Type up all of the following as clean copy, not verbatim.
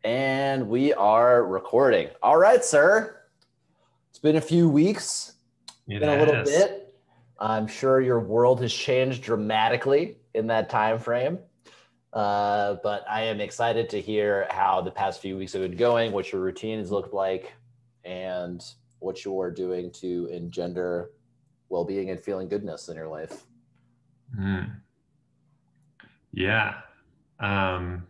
And we are recording. All right, sir. It's been a few weeks, It been a little has. bit. I'm sure your world has changed dramatically in that time frame. But I am excited to hear how the past few weeks have been going, what your routine has looked like, and what you're doing to engender well-being and feeling goodness in your life. Mm. Yeah. Um,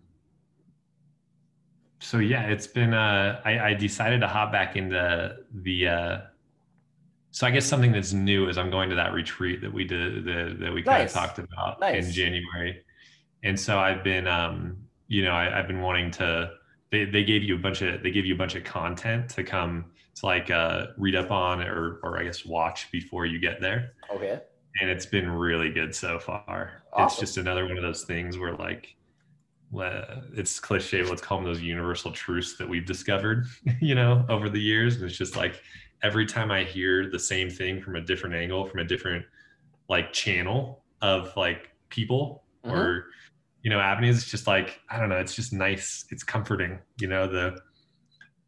so yeah, it's been I decided to hop back into the so I guess something that's new is I'm going to that retreat that we did that we kind of Nice. talked about in Nice. January. And so I've been I've been wanting to they gave you a bunch of they give you a bunch of content to come to like read up on or I guess watch before you get there. Okay. And it's been really good so far. It's Awesome. just another one of those things where it's cliche. Let's call them those universal truths that we've discovered, over the years. And it's just like every time I hear the same thing from a different angle, from a different like channel of like people Mm-hmm. or avenues, it's just like I don't know. It's just nice. It's comforting, the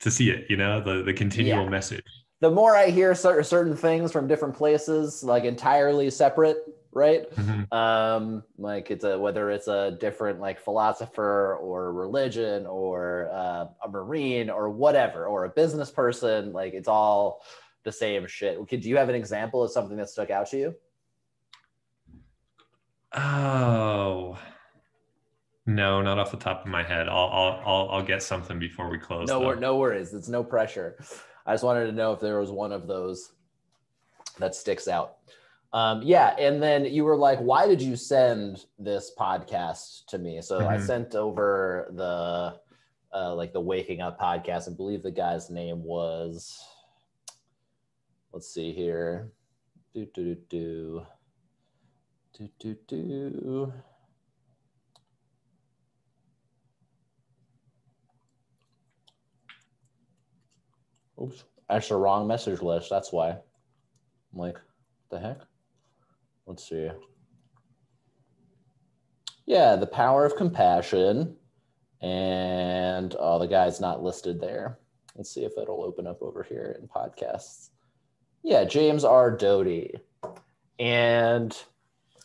to see it, the Yeah. continual message. The more I hear certain things from different places, like entirely separate, right? Mhm. Like whether it's a different like philosopher or religion or a marine or whatever, or a business person, like it's all the same shit. Do you have an example of something that stuck out to you? Oh, no, not off the top of my head. I'll get something before we close No, though. no worries. It's no pressure. I just wanted to know if there was one of those that sticks out. Yeah, and then you were like, "Why did you send this podcast to me?" So I Mhm. sent over the like the Waking Up podcast. I believe the guy's name was. Let's see here. Do do do do do do do. Oops, that's the wrong message list. That's why. I'm like, the heck? Let's see. Yeah, the power of compassion. And oh, the guy's not listed there. Let's see if it'll open up over here in podcasts. Yeah, James R. Doty. And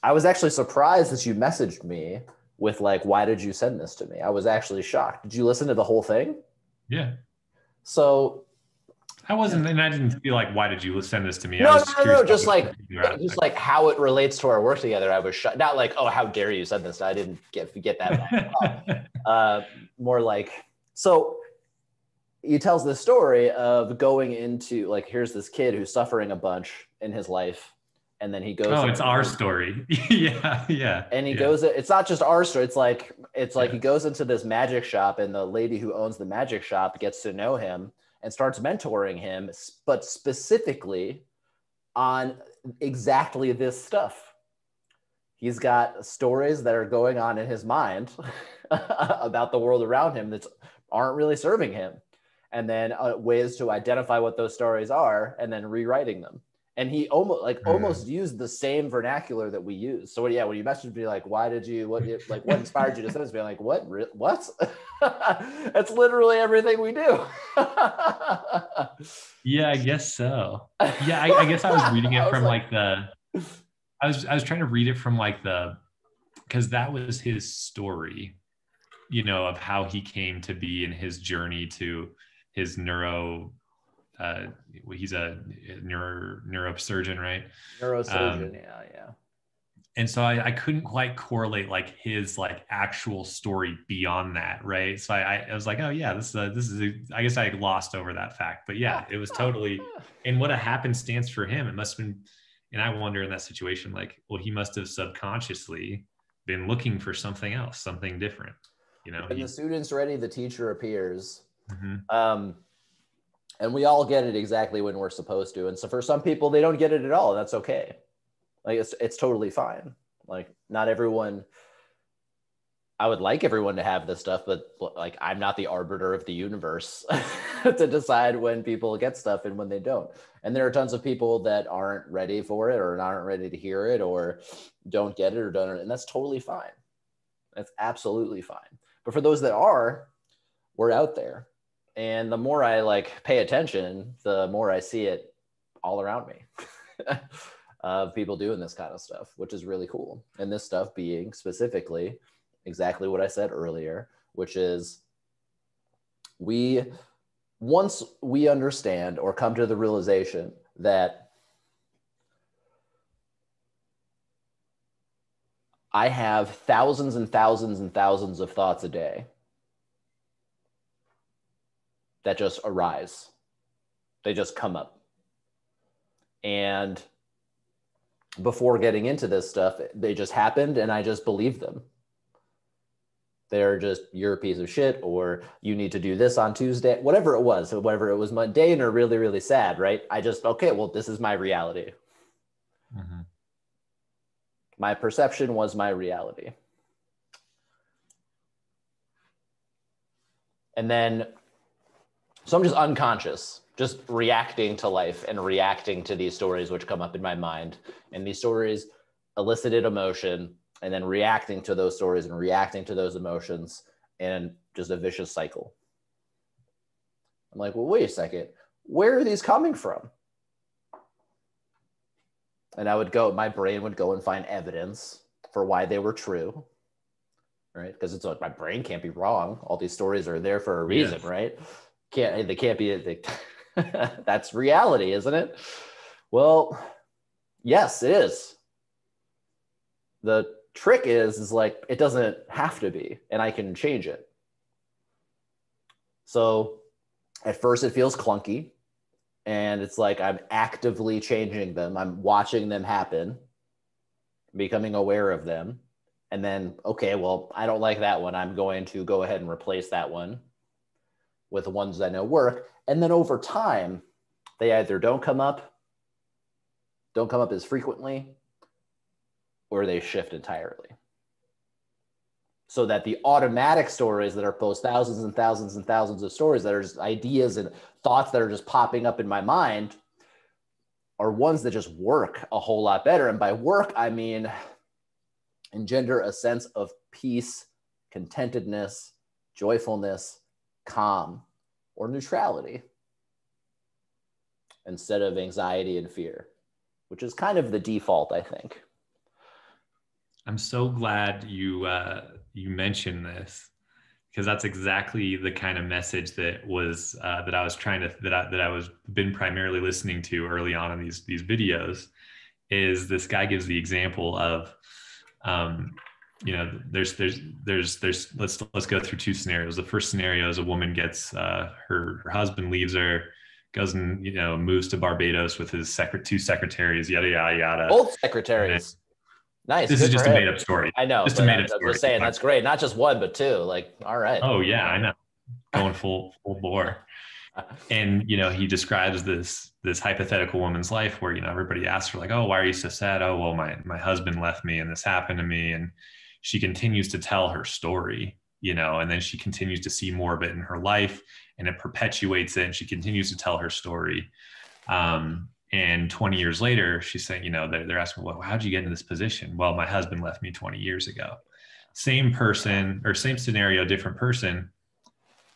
I was actually surprised that you messaged me with like, why did you send this to me? I was actually shocked. Did you listen to the whole thing? Yeah. So I wasn't, and I didn't feel like, why did you send this to me? I no, was no, just no, curious no. about what particular Just aspect. like how it relates to our work together. I was shocked. Not like, oh, how dare you send this? I didn't get that vibe. Uh, more like, so he tells this story of going into like, here's this kid who's suffering a bunch in his life, and then he goes Oh, into it's our story. Yeah, yeah, and he yeah, goes, it's not just our story, it's like he yeah. goes into this magic shop, and the lady who owns the magic shop gets to know him and starts mentoring him, but specifically on exactly this stuff. He's got stories that are going on in his mind about the world around him that aren't really serving him, and then ways to identify what those stories are and then rewriting them. And he almost Mm. used the same vernacular that we use. So yeah, when you messaged me like, why did you what inspired you to send this? Be like, what? That's literally everything we do. Yeah, I guess so. Yeah, I guess I was reading it I was from like, like I was trying to read it from like because that was his story, of how he came to be in his journey to his uh, he's a neurosurgeon, right? neurosurgeon, Um, yeah. and so I couldn't quite correlate like his like actual story beyond that, right? So I was like, oh yeah, I guess I lost over that fact, but yeah, Ah, it was ah, totally. ah. And what a happenstance for him, it must have been. And I wonder in that situation, like, well, he must have subconsciously been looking for something else, something different. When the He. student's ready, the teacher appears. Mhm. Um, and we all get it exactly when we're supposed to. And so for some people, they don't get it at all. And that's okay. Like it's totally fine. Like not everyone. I would like everyone to have this stuff, but like I'm not the arbiter of the universe to decide when people get stuff and when they don't. And there are tons of people that aren't ready for it or aren't ready to hear it or don't get it or don't, and that's totally fine. That's absolutely fine. But for those that are, we're out there. And the more I like pay attention, the more I see it all around me of people doing this kind of stuff, which is really cool. And this stuff being specifically exactly what I said earlier, which is once we understand or come to the realization that I have thousands and thousands and thousands of thoughts a day that just arise. They just come up. And before getting into this stuff, they just happened and I just believed them. They're just, you're a piece of shit, or you need to do this on Tuesday, whatever it was, mundane or really, really sad, right? I just, okay, well, this is my reality. Mm-hmm. My perception was my reality. And then, so I'm just unconscious, just reacting to life and reacting to these stories which come up in my mind. And these stories elicited emotion, and then reacting to those stories and reacting to those emotions, and just a vicious cycle. I'm like, well, wait a second, where are these coming from? And my brain would go and find evidence for why they were true, right? Because it's like, my brain can't be wrong. All these stories are there for a reason, right? They can't be, that's reality, isn't it? Well, yes, it is. The trick is like, it doesn't have to be, and I can change it. So at first it feels clunky, and it's like I'm actively changing them. I'm watching them happen, becoming aware of them. And then, okay, well, I don't like that one. I'm going to go ahead and replace that one with the ones I know work. And then over time, they either don't come up as frequently, or they shift entirely. So that the automatic stories that are post thousands and thousands and thousands of stories that are just ideas and thoughts that are just popping up in my mind are ones that just work a whole lot better. And by work, I mean engender a sense of peace, contentedness, joyfulness, calm, or neutrality, instead of anxiety and fear, which is kind of the default, I think. I'm so glad you mentioned this, because that's exactly the kind of message that I was been primarily listening to early on in these videos. Is this guy gives the example of, there's let's go through two scenarios. The first scenario is a woman gets her husband leaves her, goes and moves to Barbados with his two secretaries, yada yada yada. Both secretaries. Nice. This is just a made up story. I know. Just a made up story. I'm just saying, that's great. Not just one, but two. Like, all right. Oh yeah, I know. Going full bore. And he describes this hypothetical woman's life where everybody asks her like, oh, why are you so sad? Oh, well, my husband left me and this happened to me. And she continues to tell her story, and then she continues to see more of it in her life, and it perpetuates it. And she continues to tell her story. And 20 years later, she's saying, they're asking, well, how'd you get in this position? Well, my husband left me 20 years ago. Same person, or same scenario, different person.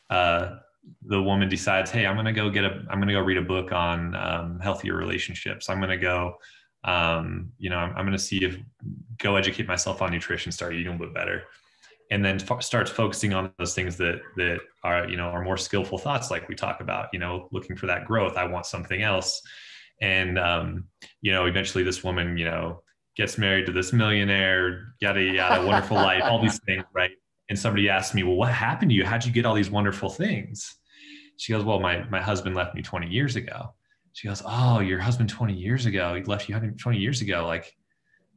The woman decides, hey, I'm going to go read a book on healthier relationships. I'm going to go, I'm going to go educate myself on nutrition, start eating a little bit better. And then starts focusing on those things that are, are more skillful thoughts, like we talk about, looking for that growth. I want something else. And, eventually this woman, gets married to this millionaire, yada, yada, wonderful life, all these things, right? And somebody asked me, well, what happened to you? How'd you get all these wonderful things? She goes, well, my husband left me 20 years ago. She goes, oh, your husband 20 years ago, he left you 20 years ago. Like,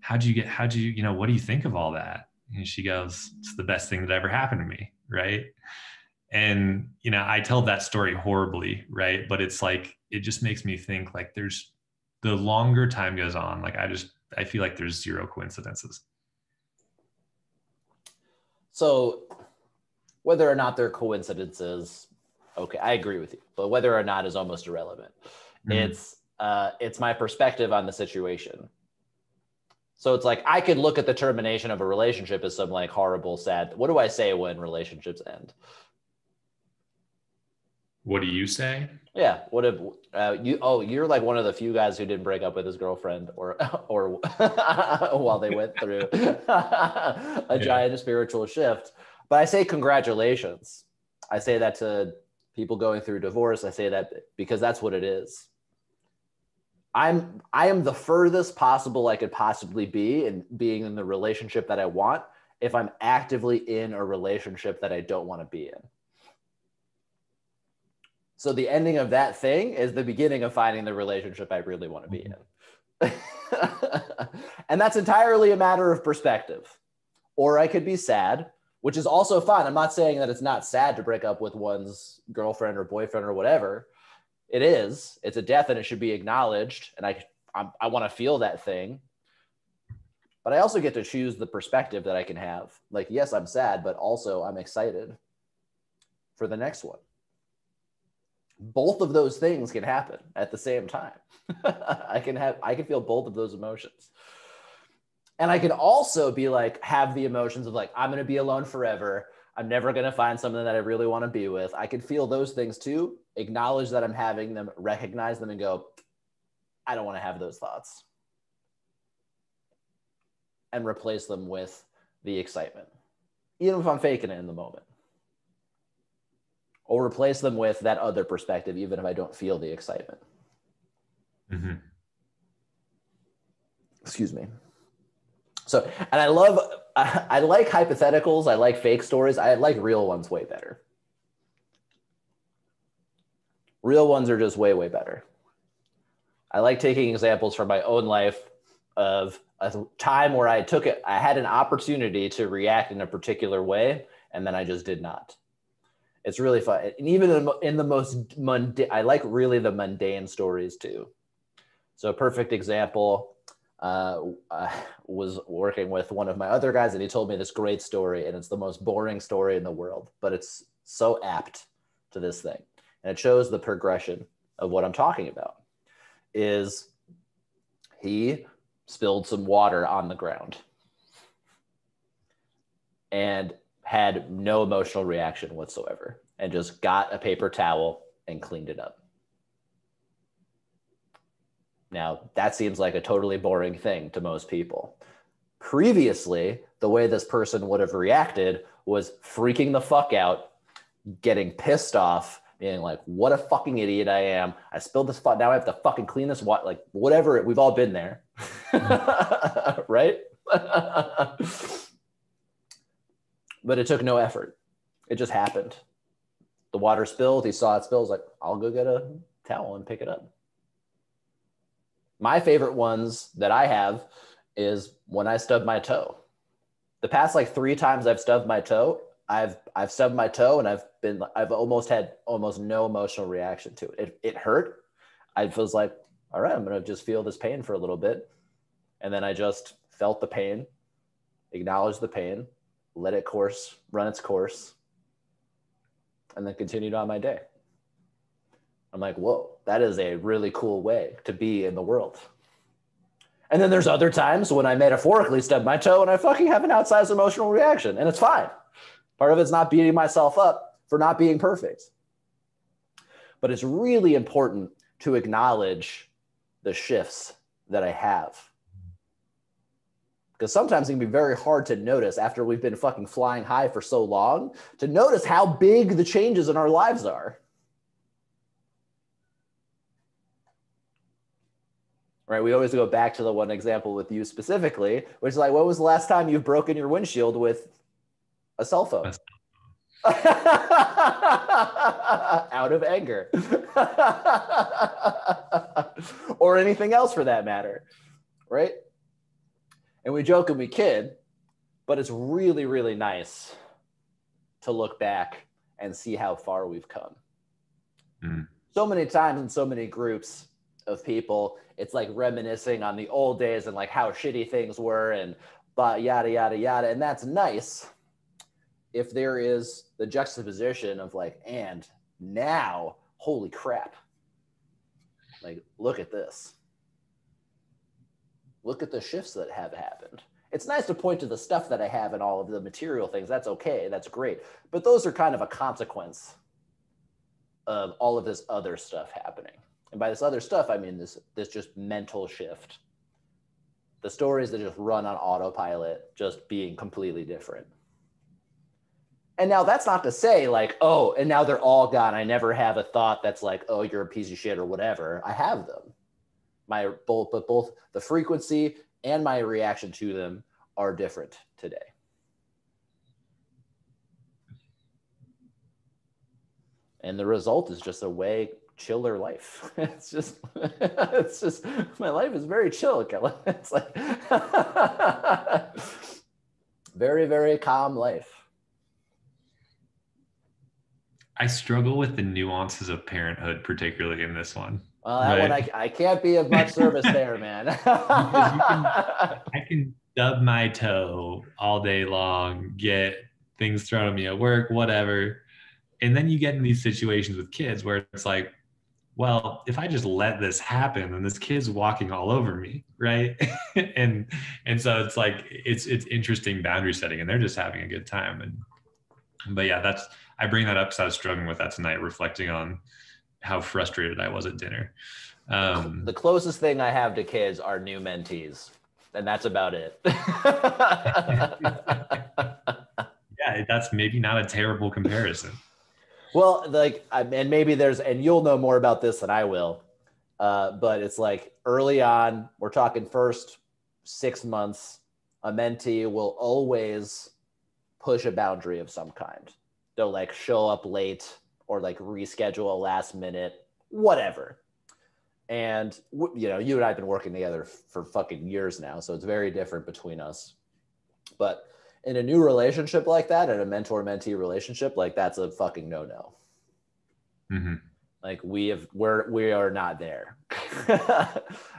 what do you think of all that? And she goes, it's the best thing that ever happened to me, right? And, I tell that story horribly, right? But it's like, it just makes me think like the longer time goes on, like I feel like there's zero coincidences. So whether or not they're coincidences, okay, I agree with you, but whether or not is almost irrelevant. Mm-hmm. It's my perspective on the situation. So it's like, I could look at the termination of a relationship as some like horrible, sad, what do I say when relationships end? What do you say? Yeah. What if you? Oh, you're like one of the few guys who didn't break up with his girlfriend, or while they went through a Yeah. giant spiritual shift. But I say congratulations. I say that to people going through divorce. I say that because that's what it is. I am the furthest possible I could possibly be in being in the relationship that I want if I'm actively in a relationship that I don't want to be in. So the ending of that thing is the beginning of finding the relationship I really want to be in. And that's entirely a matter of perspective. Or I could be sad, which is also fine. I'm not saying that it's not sad to break up with one's girlfriend or boyfriend or whatever. It is. It's a death and it should be acknowledged. And I want to feel that thing. But I also get to choose the perspective that I can have. Like, yes, I'm sad, but also I'm excited for the next one. Both of those things can happen at the same time. I can feel both of those emotions. And I can also be like, have the emotions of like, I'm going to be alone forever. I'm never going to find something that I really want to be with. I can feel those things too, acknowledge that I'm having them, recognize them and go, I don't want to have those thoughts. And replace them with the excitement, even if I'm faking it in the moment. Or replace them with that other perspective, even if I don't feel the excitement. Mm-hmm. Excuse me. So, and I like hypotheticals. I like fake stories. I like real ones way better. Real ones are just way, way better. I like taking examples from my own life of a time where I had an opportunity to react in a particular way, and then I just did not. It's really fun. And even in the most mundane, I like really the mundane stories too. So a perfect example, I was working with one of my other guys and he told me this great story and it's the most boring story in the world, but it's so apt to this thing. And it shows the progression of what I'm talking about. Is he spilled some water on the ground and had no emotional reaction whatsoever and just got a paper towel and cleaned it up. Now, that seems like a totally boring thing to most people. Previously, the way this person would have reacted was freaking the fuck out, getting pissed off, being like, what a fucking idiot I am. I spilled this now I have to fucking clean this water, like whatever, we've all been there. Right? But it took no effort. It just happened. The water spilled. He saw it spill. He's like, I'll go get a towel and pick it up. My favorite ones that I have is when I stub my toe. The past like 3 times I've stubbed my toe, I've stubbed my toe and I've almost had almost no emotional reaction to it. It hurt. I was like, all right, I'm going to just feel this pain for a little bit. And then I just felt the pain, acknowledged the pain, let it run its course, and then continued on my day. I'm like, whoa, that is a really cool way to be in the world. And then there's other times when I metaphorically stub my toe and I fucking have an outsized emotional reaction, and it's fine. Part of it's not beating myself up for not being perfect. But it's really important to acknowledge the shifts that I have. Because sometimes it can be very hard to notice after we've been fucking flying high for so long, to notice how big the changes in our lives are. Right? We always go back to the one example with you specifically, which is like, when was the last time you've broken your windshield with a cell phone? Out of anger. Or anything else for that matter. Right? And we joke and we kid, but it's really, really nice to look back and see how far we've come. Mm. So many times in so many groups of people, it's like reminiscing on the old days and like how shitty things were and yada, yada, yada. And that's nice if there is the juxtaposition of like, and now, holy crap. Like, look at this. Look at the shifts that have happened. It's nice to point to the stuff that I have and all of the material things. That's okay. That's great. But those are kind of a consequence of all of this other stuff happening. And by this other stuff, I mean this just mental shift. The stories that just run on autopilot just being completely different. And now that's not to say like, oh, and now they're all gone. I never have a thought that's like, oh, you're a piece of shit or whatever. I have them. But both the frequency and my reaction to them are different today. And the result is just a way chiller life. It's just my life is very chill, Kellen. It's like very, very calm life. I struggle with the nuances of parenthood, particularly in this one. Well, that one I can't be of much service there, man. I can stub my toe all day long, get things thrown at me at work, whatever. And then you get in these situations with kids where it's like, well, if I just let this happen, then this kid's walking all over me, right? and so it's like it's interesting boundary setting, and they're just having a good time. But yeah, I bring that up because I was struggling with that tonight, reflecting on how frustrated I was at dinner. The closest thing I have to kids are new mentees, and that's about it. Yeah, that's maybe not a terrible comparison. Well, like, and maybe and you'll know more about this than I will, but it's like early on, we're talking first 6 months, a mentee will always push a boundary of some kind. They'll like show up late or like reschedule a last minute, whatever. And, you know, you and I have been working together for fucking years now, so it's very different between us. But in a new relationship like that, in a mentor-mentee relationship, like that's a fucking no-no. Mm-hmm. Like we are not there.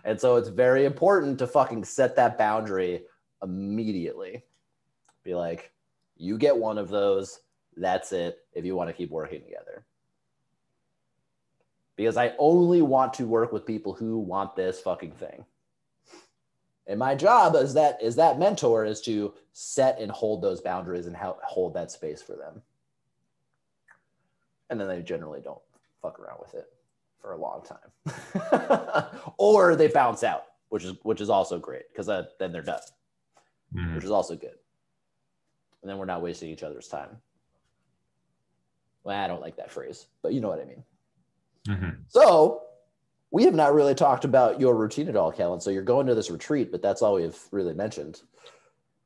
And so it's very important to fucking set that boundary immediately. Be like, you get one of those, that's it, if you want to keep working together. Because I only want to work with people who want this fucking thing. And my job as that mentor is to set and hold those boundaries and hold that space for them. And then they generally don't fuck around with it for a long time. Or they bounce out, which is also great, because then they're done, which is also good. And then we're not wasting each other's time. Well, I don't like that phrase, but you know what I mean. Mm-hmm. So we have not really talked about your routine at all, Kellen. So you're going to this retreat, but that's all we've really mentioned.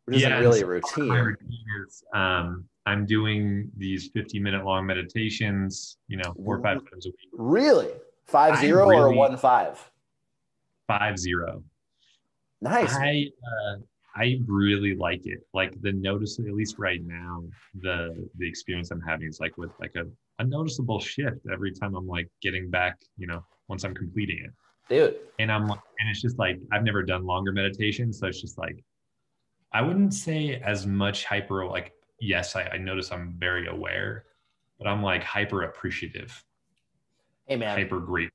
Which isn't really a routine. My routine is, I'm doing these 50-minute long meditations, 4 or 5 times a week. Really? 5-0 or 1-5? 5-0. Nice. I really like it. Like the notice, at least right now, the experience I'm having is like with like a noticeable shift every time I'm like getting back, once I'm completing it. Dude. And it's just like, I've never done longer meditations. So it's just like, I wouldn't say as much hyper, like, yes, I notice I'm very aware, but I'm like hyper appreciative. Hey man. Hyper great.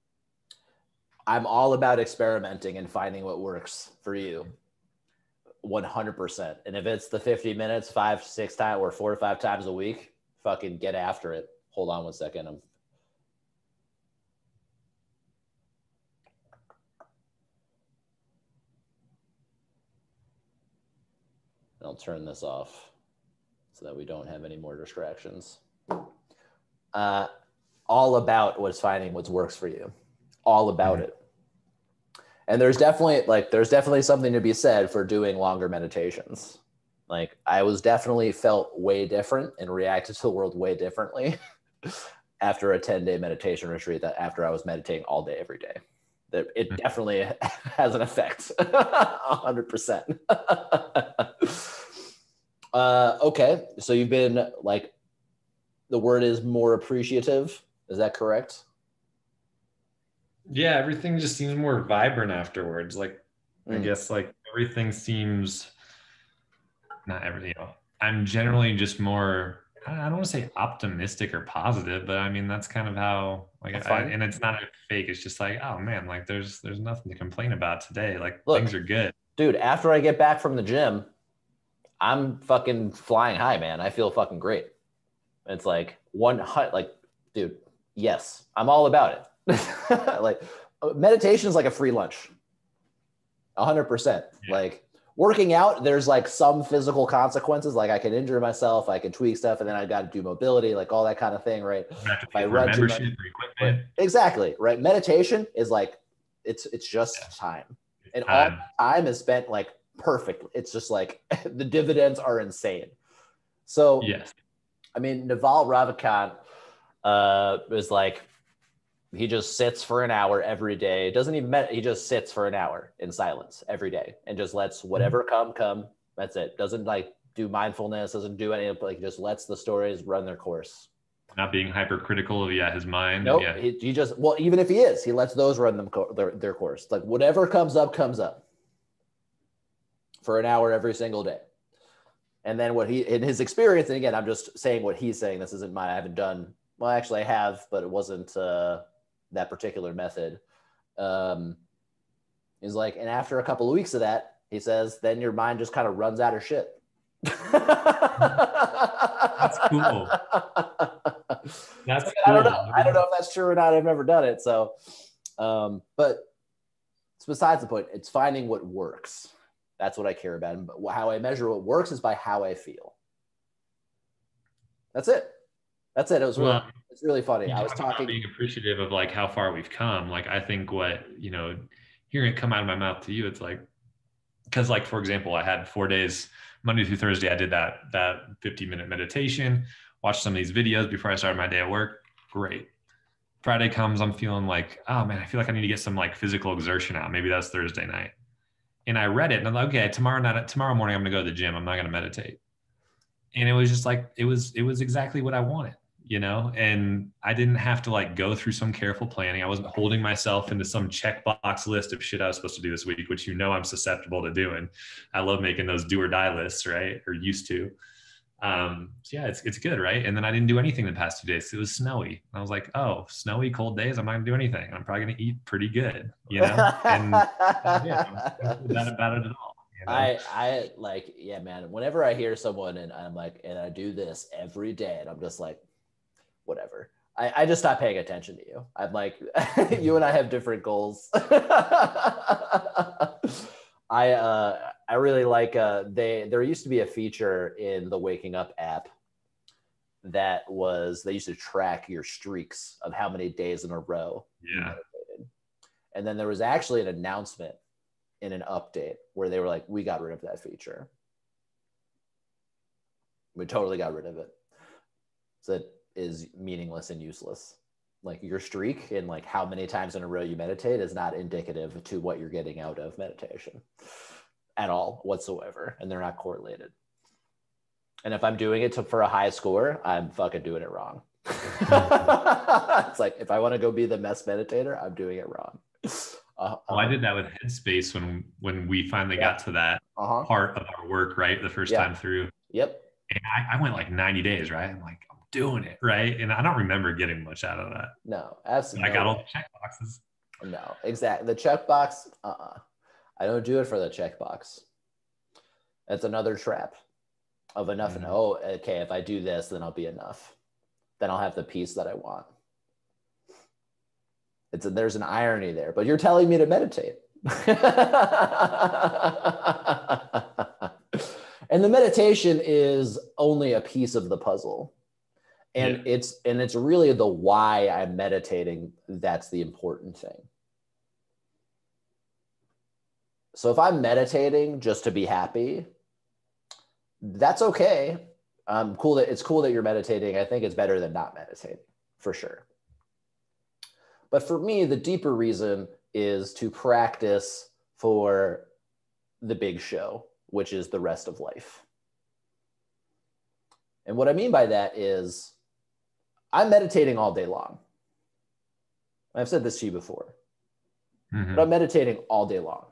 I'm all about experimenting and finding what works for you. 100%. And if it's the 50 minutes, 5-6 times or 4 or 5 times a week, fucking get after it. Hold on 1 second. I'll turn this off so that we don't have any more distractions. All about finding what works for you. All about it. And there's definitely something to be said for doing longer meditations. Like I was definitely felt way different and reacted to the world way differently after a 10-day meditation retreat that after I was meditating all day, every day. It definitely has an effect. 100%. Okay. So you've been like, the word is more appreciative. Is that correct? Yeah, everything just seems more vibrant afterwards. Like, I guess like everything seems, not everything, I'm generally just more, I don't want to say optimistic or positive, but I mean, that's kind of how, like, and it's not fake. It's just like, oh man, like there's nothing to complain about today. Like, look, things are good. Dude, after I get back from the gym, I'm fucking flying high, man. I feel fucking great. It's like dude, Yes, I'm all about it. Like meditation is like a free lunch. 100%. Yeah. Like working out, there's like some physical consequences. Like I can injure myself, I can tweak stuff, and then I got to do mobility, like all that kind of thing, right? You have to If I pay for a run too much, membership or right? equipment. Exactly, right. Meditation is like it's just Yeah. time, and all Time. time is spent like perfectly. It's just like the dividends are insane. So, Yes. I mean, Naval Ravikant was like he just sits for an hour every day. Doesn't even he just sits for an hour in silence every day and just lets whatever come. That's it. Doesn't like do mindfulness, doesn't do any, like just lets the stories run their course. Not being hypercritical of his mind. Nope. Yeah. He just, well, even if he is, he lets those run their course. Like whatever comes up for an hour every single day. And then what he, in his experience, and again, I'm just saying what he's saying. This isn't mine. I haven't done, well, actually I have, but it wasn't that particular method. He's like, and after a couple of weeks of that, he says, then your mind just kind of runs out of shit. That's cool. That's cool. I don't know. I don't know if that's true or not. I've never done it. So, but it's besides the point. It's finding what works. That's what I care about. And how I measure what works is by how I feel. That's it. That's it. It was really, it's really funny. I was talking, being appreciative of like how far we've come. Like I think what, hearing it come out of my mouth to you, it's like, because like, for example, I had 4 days, Monday through Thursday, I did that 50-minute meditation, watched some of these videos before I started my day at work. Great. Friday comes, I'm feeling like, oh man, I feel like I need to get some like physical exertion out. Maybe that's Thursday night. And I read it and I'm like, okay, tomorrow morning, I'm going to go to the gym. I'm not going to meditate. And it was just like, it was exactly what I wanted, and I didn't have to like go through some careful planning. I wasn't holding myself into some checkbox list of shit I was supposed to do this week, which, I'm susceptible to doing. I love making those do or die lists, right? Or used to. So yeah, it's good, right? And then I didn't do anything the past 2 days. It was snowy. I was like, oh, snowy, cold days, I'm not gonna do anything. I'm probably gonna eat pretty good, And yeah, I don't feel bad about it at all. I like, yeah, man. Whenever I hear someone and I'm like, and I do this every day, and I'm just like, whatever. I just stop paying attention to you. I'm like, you and I have different goals. I really like there used to be a feature in the Waking Up app that was, they used to track your streaks of how many days in a row you meditated. And then there was actually an announcement in an update where they were like, we got rid of that feature. We totally got rid of it. So it is meaningless and useless. Like your streak and like how many times in a row you meditate is not indicative to what you're getting out of meditation at all whatsoever. And they're not correlated. And if I'm doing it for a high score, I'm fucking doing it wrong. It's like, if I want to go be the best meditator, I'm doing it wrong. Well, I did that with Headspace when we finally got to that part of our work, right? The first time through. Yep. And I went like 90 days, right? I'm like, I'm doing it, right? And I don't remember getting much out of that. No, absolutely. I got all the check boxes. No, exactly. The checkbox, I don't do it for the checkbox. That's another trap of enough. And okay, if I do this, then I'll be enough. Then I'll have the peace that I want. There's an irony there, but you're telling me to meditate. And the meditation is only a piece of the puzzle. And it's really the why I'm meditating that's the important thing. So if I'm meditating just to be happy, that's okay. It's cool that you're meditating. I think it's better than not meditating, for sure. But for me, the deeper reason is to practice for the big show, which is the rest of life. And what I mean by that is I'm meditating all day long. I've said this to you before, but I'm meditating all day long.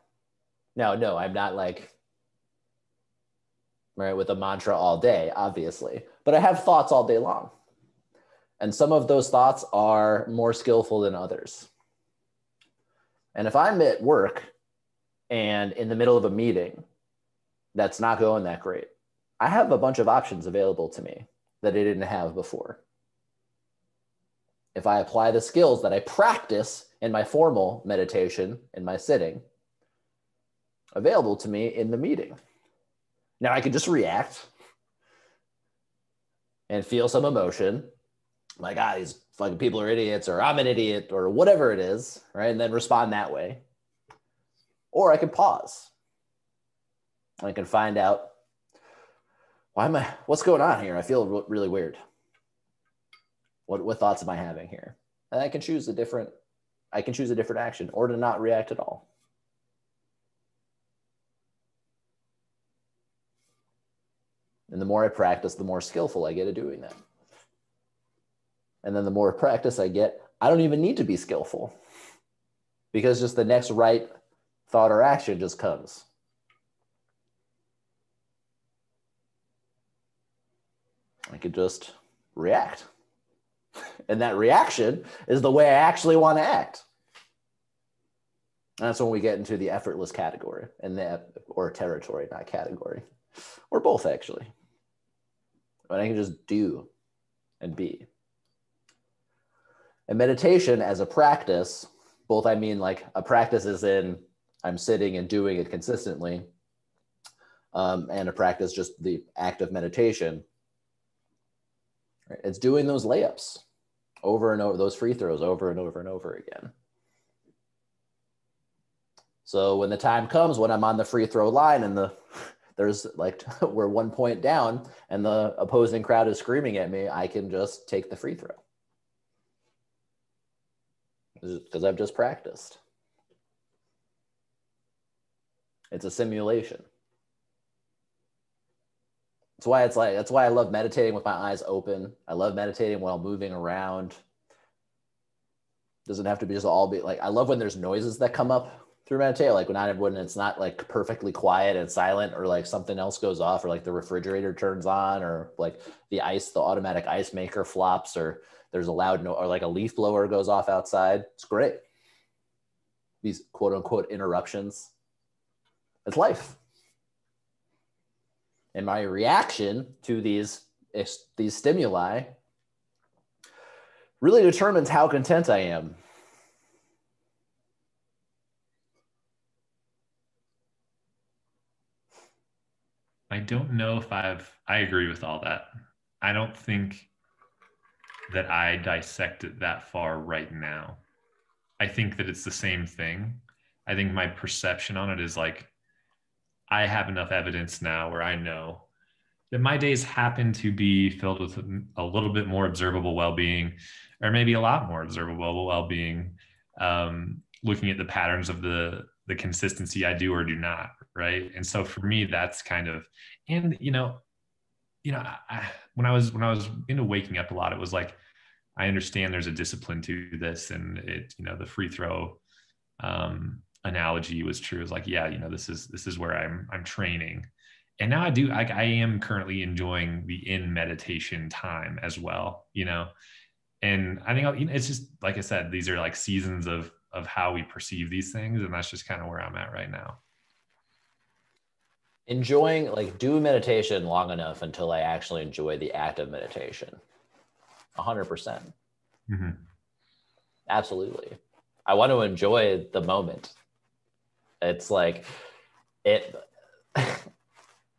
Now, no, I'm not like, right, with a mantra all day, obviously, but I have thoughts all day long. And some of those thoughts are more skillful than others. And if I'm at work and in the middle of a meeting that's not going that great, I have a bunch of options available to me that I didn't have before. if I apply the skills that I practice in my formal meditation, in my sitting, available to me in the meeting. Now I could just react and feel some emotion, like, these fucking people are idiots, or I'm an idiot, or whatever it is, right? And then respond that way. Or I can pause. I can find out, what's going on here? I feel really weird. What thoughts am I having here? And I can choose a different action, or to not react at all. And the more I practice, the more skillful I get at doing that. And then the more practice I get, I don't even need to be skillful, because just the next right thought or action just comes. I could just react. And that reaction is the way I actually want to act. And that's when we get into the effortless category, or territory, not category, or both actually. When I can just do and be. And meditation as a practice, both, I mean, like a practice is in I'm sitting and doing it consistently, and a practice, just the act of meditation. Right? It's doing those layups over and over, those free throws over and over and over again. So when the time comes when I'm on the free throw line and there's like, we're 1 point down and the opposing crowd is screaming at me, I can just take the free throw. Because I've just practiced. It's a simulation. That's why I love meditating with my eyes open. I love meditating while moving around. Doesn't have to be just all be like, I love when there's noises that come up through meditation, like when it's not like perfectly quiet and silent, or like something else goes off, or like the refrigerator turns on, or like the automatic ice maker flops, or there's a loud noise, or like a leaf blower goes off outside. It's great. These quote unquote interruptions. It's life. And my reaction to these stimuli really determines how content I am. I don't know if I agree with all that. I don't think that I dissect it that far right now. I think that it's the same thing. I think my perception on it is like, I have enough evidence now where I know that my days happen to be filled with a little bit more observable well-being, or maybe a lot more observable well-being, looking at the patterns of the consistency I do or do not, right? And so for me, that's kind of, and when I was into waking up a lot, it was like, I understand there's a discipline to this, and it, the free throw analogy was true. It's like, yeah, this is where I'm training. And now I am currently enjoying the in meditation time as well, and I think, it's just, like I said, these are like seasons of how we perceive these things. And that's just kind of where I'm at right now. Enjoying, like, do meditation long enough until I actually enjoy the act of meditation. 100%. Mm-hmm. Absolutely. I want to enjoy the moment. It's like, if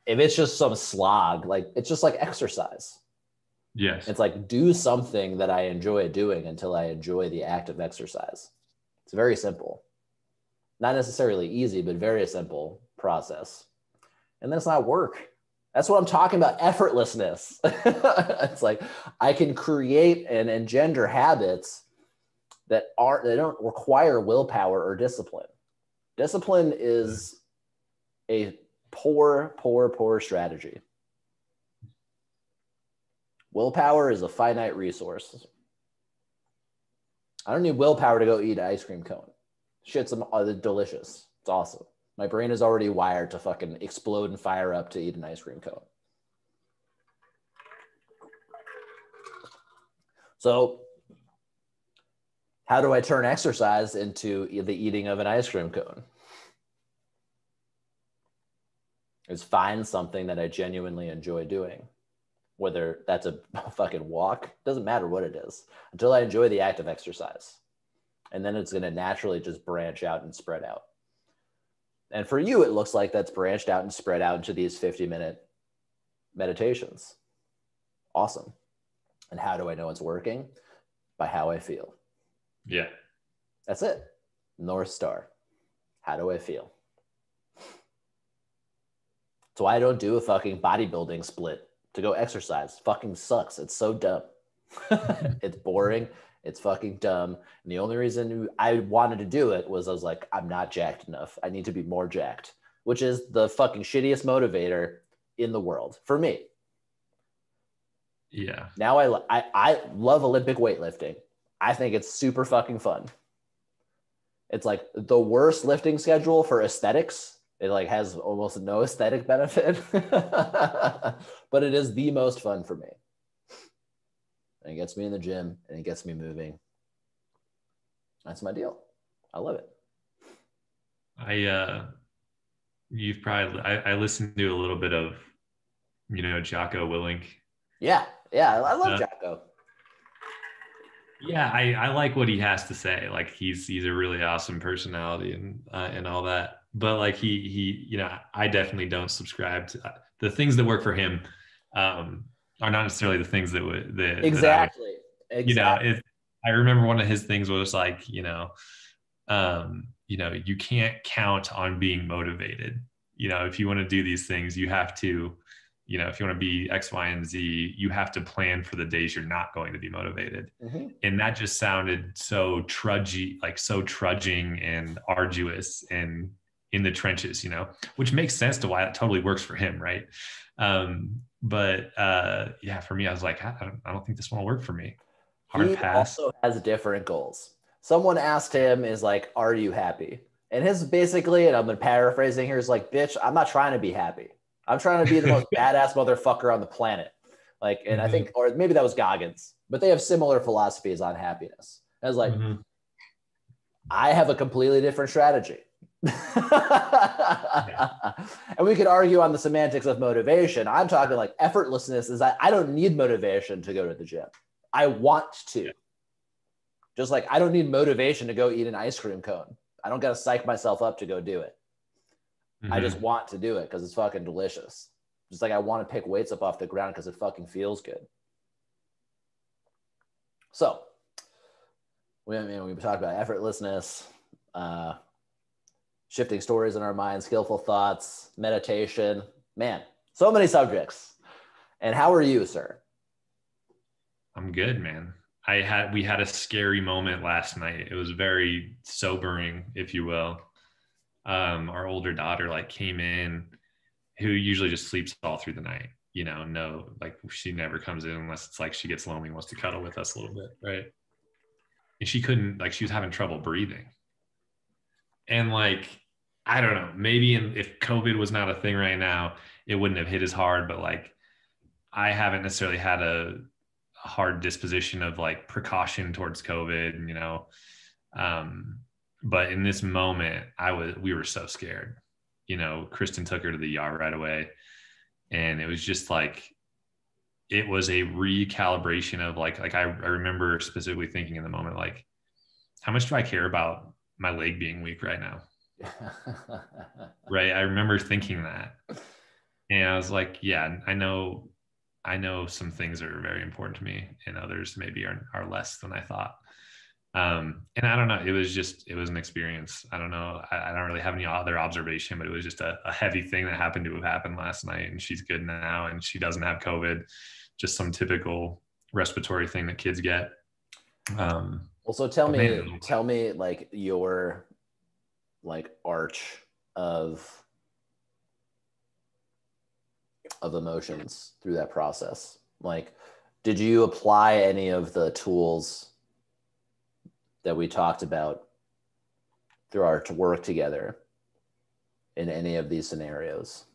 it's just some slog, like, it's just like exercise. Yes. It's like, do something that I enjoy doing until I enjoy the act of exercise. It's very simple. Not necessarily easy, but very simple process. And that's not work. That's what I'm talking about, effortlessness. It's like, I can create and engender habits that don't require willpower or discipline. Discipline is a poor strategy. Willpower is a finite resource. I don't need willpower to go eat an ice cream cone. Shit's delicious. It's awesome. My brain is already wired to fucking explode and fire up to eat an ice cream cone. So how do I turn exercise into the eating of an ice cream cone? Is find something that I genuinely enjoy doing. whether that's a fucking walk, doesn't matter what it is, until I enjoy the act of exercise. And then it's going to naturally just branch out and spread out. And for you, it looks like that's branched out and spread out into these 50-minute meditations. Awesome. And how do I know it's working? By how I feel. Yeah. That's it. North Star. How do I feel? That's why I don't do a fucking bodybuilding split to go exercise. Fucking sucks. It's so dumb. It's boring. It's fucking dumb. And the only reason I wanted to do it was I was like, I'm not jacked enough. I need to be more jacked, which is the fucking shittiest motivator in the world for me. Yeah. Now I love Olympic weightlifting. I think it's super fucking fun. It's like the worst lifting schedule for aesthetics. It like has almost no aesthetic benefit, but it is the most fun for me. And it gets me in the gym and it gets me moving. That's my deal. I love it. I listened to a little bit of, Jocko Willink. Yeah. I love Jocko. Yeah, I like what he has to say. Like he's a really awesome personality and all that. But like he I definitely don't subscribe to the things that work for him. Are not necessarily the things that would exactly. I remember one of his things was like, you can't count on being motivated. If you want to do these things, you have to, if you want to be X, Y, and Z, you have to plan for the days you're not going to be motivated. Mm-hmm. And that just sounded so trudgy, like so trudging and arduous and in the trenches, which makes sense to why it totally works for him. Right. But for me, I was like, I don't think this one will work for me. Hard pass. He also has different goals. Someone asked him, is like, are you happy? And his basically, and I'm paraphrasing here, is like, bitch, I'm not trying to be happy. I'm trying to be the most badass motherfucker on the planet. Like, and I think, or maybe that was Goggins, but they have similar philosophies on happiness. I was like, I have a completely different strategy. And we could argue on the semantics of motivation. I'm talking like effortlessness is I don't need motivation to go to the gym. I want to. Yeah. Just like I don't need motivation to go eat an ice cream cone. I don't got to psych myself up to go do it. I just want to do it because it's fucking delicious. Just like I want to pick weights up off the ground because it fucking feels good. So, we talked about effortlessness, shifting stories in our mind, skillful thoughts, meditation. Man, so many subjects. And how are you, sir? I'm good, man. We had a scary moment last night. It was very sobering, if you will. Our older daughter came in, who usually just sleeps all through the night. She never comes in unless it's like she gets lonely and wants to cuddle with us a little bit, right? And she couldn't, she was having trouble breathing. And I don't know, maybe if COVID was not a thing right now, it wouldn't have hit as hard, but I haven't necessarily had a hard disposition of precaution towards COVID, but in this moment we were so scared. Kristen took her to the ER right away, and it was just it was a recalibration of I remember specifically thinking in the moment, how much do I care about my leg being weak right now? Right. I remember thinking that, and I was like, yeah, I know some things are very important to me and others maybe are less than I thought. And I don't know, it was an experience. I don't know. I don't really have any other observation, but it was just a heavy thing that happened to have happened last night, and she's good now and she doesn't have COVID, just some typical respiratory thing that kids get. Well, so tell me your arch of emotions through that process. Did you apply any of the tools that we talked about through our work together in any of these scenarios?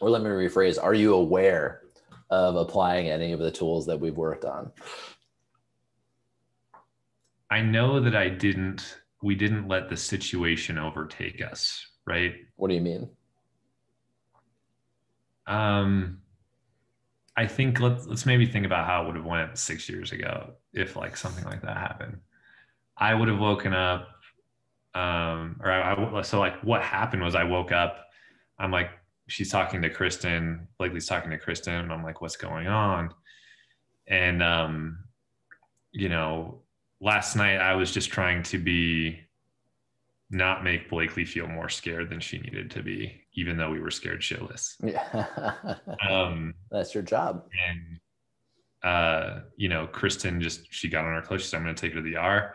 Or let me rephrase, are you aware of applying any of the tools that we've worked on? I know that I didn't we didn't let the situation overtake us, right? What do you mean? I think let's maybe think about how it would have went 6 years ago if like something like that happened. I would have woken up, so like what happened was I woke up. I'm like, she's talking to Kristen, Blakely's talking to Kristen, and I'm like, what's going on? And you know, last night I was just trying to be not make Blakely feel more scared than she needed to be, even though we were scared shitless. Yeah. Um, That's your job. and you know, Kristen she got on her clothes. She said, I'm going to take her to the ER.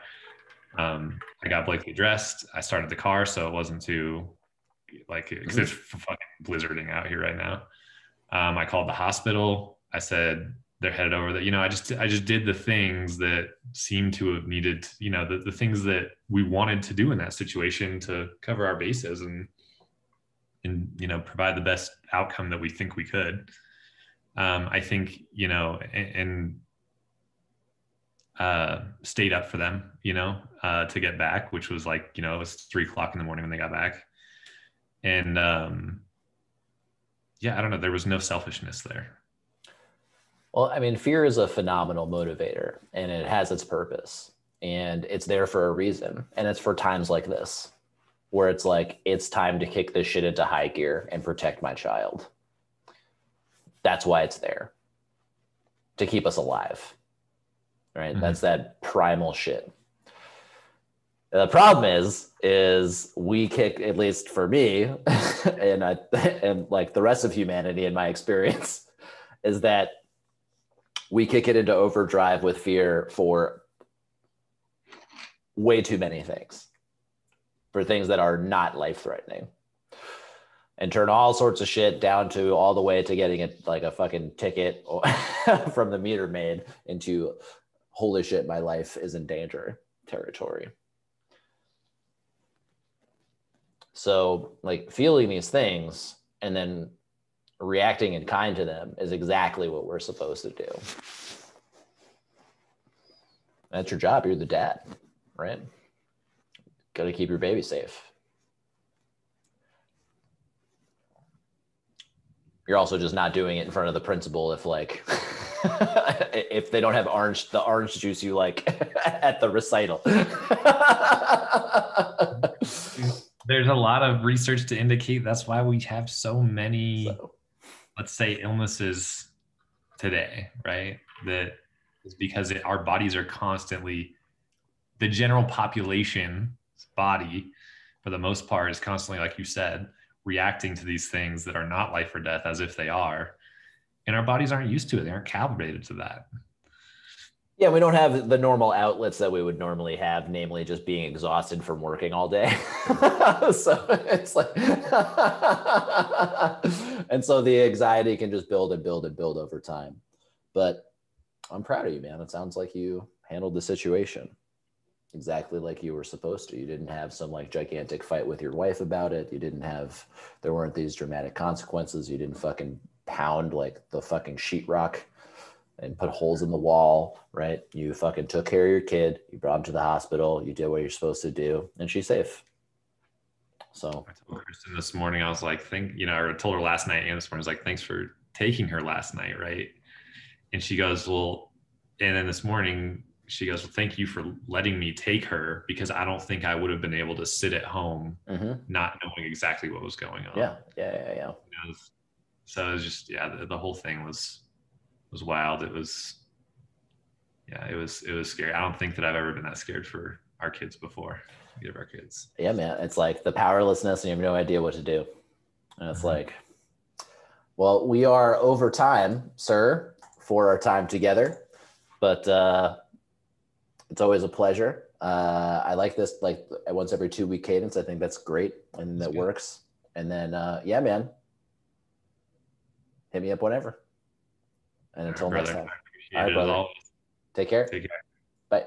I got Blakely dressed. I started the car, so it wasn't too like because it's fucking blizzarding out here right now. I called the hospital. I said they're headed over there. You know, I just did the things that seemed to have needed, you know, the things that we wanted to do in that situation to cover our bases and you know, provide the best outcome that we think we could. I think, you know, and stayed up for them, you know, to get back, which was like, you know, it was 3:00 in the morning when they got back. And yeah, I don't know. There was no selfishness there. Well, I mean, fear is a phenomenal motivator and it has its purpose and it's there for a reason. And it's for times like this where it's like, it's time to kick this shit into high gear and protect my child. That's why it's there, to keep us alive, right? Mm-hmm. That's that primal shit. The problem is we kick, at least for me, and like the rest of humanity in my experience, is that we kick it into overdrive with fear for way too many things, for things that are not life-threatening, and turn all sorts of shit down to all the way to getting it like a fucking ticket from the meter maid into holy shit, my life is in danger territory. So like feeling these things and then reacting in kind to them is exactly what we're supposed to do. That's your job. You're the dad, right? Got to keep your baby safe. You're also just not doing it in front of the principal if like if they don't have the orange juice you like at the recital. There's a lot of research to indicate that's why we have so many, let's say, illnesses today, right? That is because our bodies are constantly, the general population's body, for the most part, is constantly, like you said, reacting to these things that are not life or death as if they are. And our bodies aren't used to it. They aren't calibrated to that. Yeah, we don't have the normal outlets that we would normally have, namely just being exhausted from working all day. So it's like, and so the anxiety can just build and build and build over time. But I'm proud of you, man. It sounds like you handled the situation exactly like you were supposed to. You didn't have some like gigantic fight with your wife about it. There weren't these dramatic consequences. You didn't fucking pound like the fucking sheetrock and put holes in the wall, right? You fucking took care of your kid. You brought him to the hospital. You did what you're supposed to do, and she's safe. So I told Kristen this morning, I was like, I told her last night and this morning, I was like, thanks for taking her last night, right? And she goes, well, and then this morning she goes, well, thank you for letting me take her because I don't think I would have been able to sit at home not knowing exactly what was going on. Yeah. So it was just, the whole thing was wild. It was scary. I don't think that I've ever been that scared for our kids before. Either of our kids. Yeah, man. It's like the powerlessness and you have no idea what to do. And it's like, well, we are over time, sir, for our time together, but it's always a pleasure. I like this, like once every 2 week cadence. I think that's great. And that works. And then, yeah, man, hit me up whenever. And until next time. All right, brother. Take care. Take care. Bye.